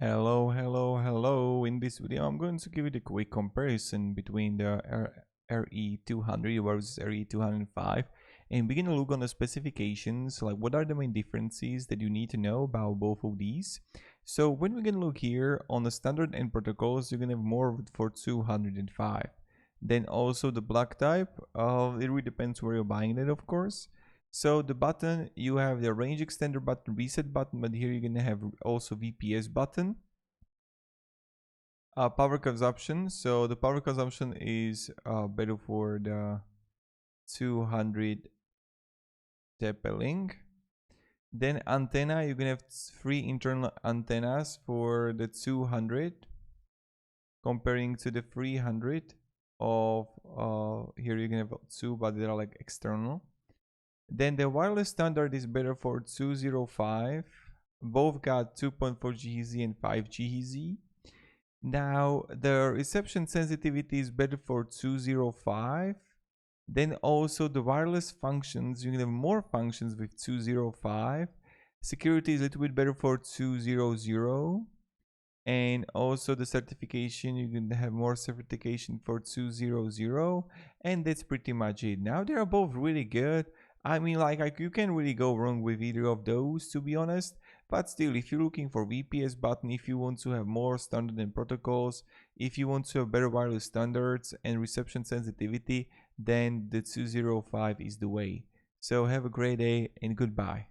Hello. In this video, I'm going to give you the quick comparison between the RE200 versus RE205 and begin to look on the specifications, like what are the main differences that you need to know about both of these. So when we can look here on the standard and protocols, you're going to have more for 205. Then also the block type, it really depends where you're buying it, of course. So the button, you have the range extender button, reset button, but here you're gonna have also VPS button. Power consumption, so the power consumption is better for the 200 TP-Link. Then antenna, you're gonna have 3 internal antennas for the 200 comparing to the 300 of here you're gonna have 2, but they're like external. Then the wireless standard is better for 205. Both got 2.4 GHz and 5 GHz. Now the reception sensitivity is better for 205. Then also the wireless functions, you can have more functions with 205. Security is a little bit better for 200. And also the certification, you can have more certification for 200. And that's pretty much it. Now they are both really good. I mean, like you can't really go wrong with either of those, to be honest. But still, if you're looking for VPS button, if you want to have more standard and protocols, if you want to have better wireless standards and reception sensitivity, then the 205 is the way. So have a great day and goodbye.